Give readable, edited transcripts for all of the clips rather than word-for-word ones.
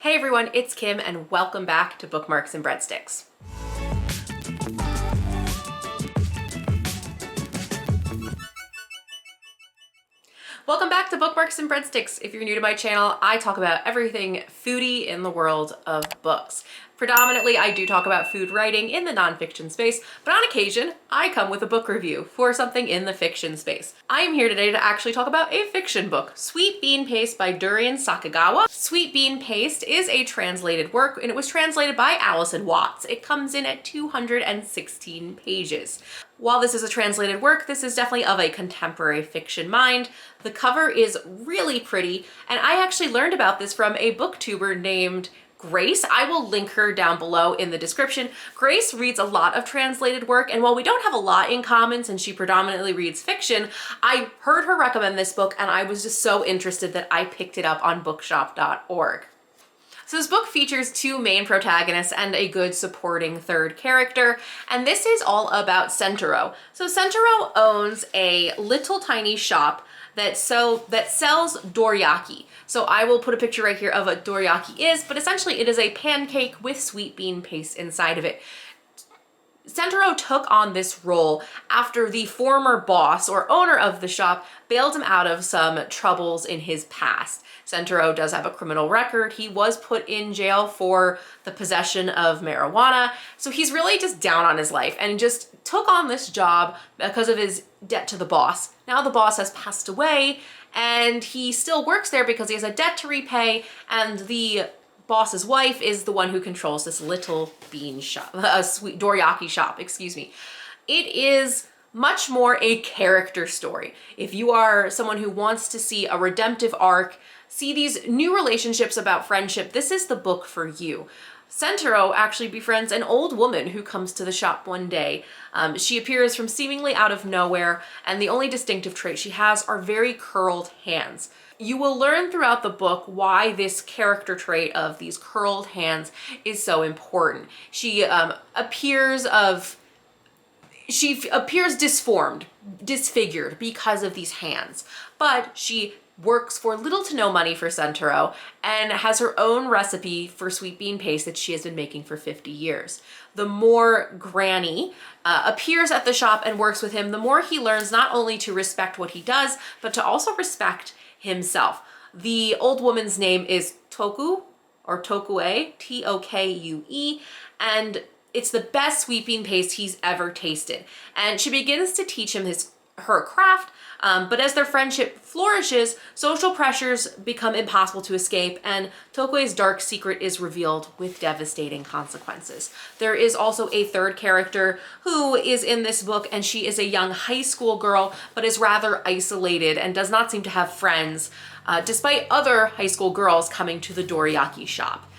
Hey everyone, it's Kim and welcome back to Bookmarks and Breadsticks. Welcome back to Bookmarks and Breadsticks. If you're new to my channel, I talk about everything foodie in the world of books. Predominantly, I do talk about food writing in the nonfiction space, but on occasion, I come with a book review for something in the fiction space. I am here today to actually talk about a fiction book, Sweet Bean Paste by Durian Sukegawa. Sweet Bean Paste is a translated work, and it was translated by Alison Watts. It comes in at 216 pages. While this is a translated work, this is definitely of a contemporary fiction mind. The cover is really pretty, and I actually learned about this from a booktuber named Grace. I will link her down below in the description. Grace reads a lot of translated work, and while we don't have a lot in common since she predominantly reads fiction, I heard her recommend this book and I was just so interested that I picked it up on bookshop.org. So this book features two main protagonists and a good supporting third character, and this is all about Sentaro. So Sentaro owns a little tiny shop that sells dorayaki. So I will put a picture right here of what dorayaki is, but essentially it is a pancake with sweet bean paste inside of it. Sentaro took on this role after the former boss or owner of the shop bailed him out of some troubles in his past. Sentaro does have a criminal record. He was put in jail for the possession of marijuana. So he's really just down on his life and just took on this job because of his debt to the boss. Now the boss has passed away and he still works there because he has a debt to repay, and the boss's wife is the one who controls this little bean shop, a sweet dorayaki shop, excuse me. It is much more a character story. If you are someone who wants to see a redemptive arc, see these new relationships about friendship, this is the book for you. Sentaro actually befriends an old woman who comes to the shop one day. She appears from seemingly out of nowhere, and the only distinctive trait she has are very curled hands. You will learn throughout the book why this character trait of these curled hands is so important. She appears disfigured because of these hands, but she works for little to no money for Sentaro and has her own recipe for sweet bean paste that she has been making for 50 years. The more Granny appears at the shop and works with him, the more he learns not only to respect what he does, but to also respect himself. The old woman's name is Toku, or Tokue, T-O-K-U-E, and it's the best sweet bean paste he's ever tasted. And she begins to teach him her craft, but as their friendship flourishes, social pressures become impossible to escape, and Tokue's dark secret is revealed with devastating consequences. There is also a third character who is in this book, and she is a young high school girl, but is rather isolated and does not seem to have friends, despite other high school girls coming to the dorayaki shop.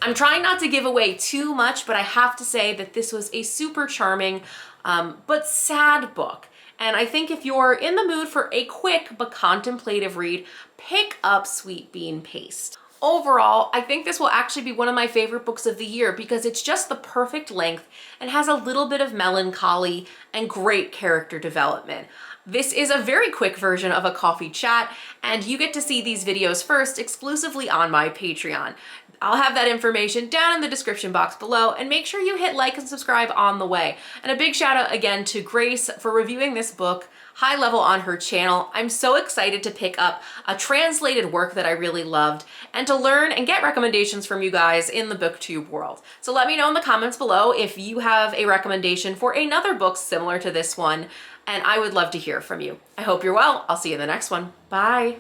I'm trying not to give away too much, but I have to say that this was a super charming, but sad book. And I think if you're in the mood for a quick but contemplative read, pick up Sweet Bean Paste. Overall, I think this will actually be one of my favorite books of the year because it's just the perfect length and has a little bit of melancholy and great character development. This is a very quick version of a coffee chat, and you get to see these videos first exclusively on my Patreon. I'll have that information down in the description box below, and make sure you hit like and subscribe on the way. And a big shout out again to Grace for reviewing this book high level on her channel. I'm so excited to pick up a translated work that I really loved and to learn and get recommendations from you guys in the Booktube world. So let me know in the comments below if you have a recommendation for another book similar to this one, and I would love to hear from you. I hope you're well. I'll see you in the next one. Bye.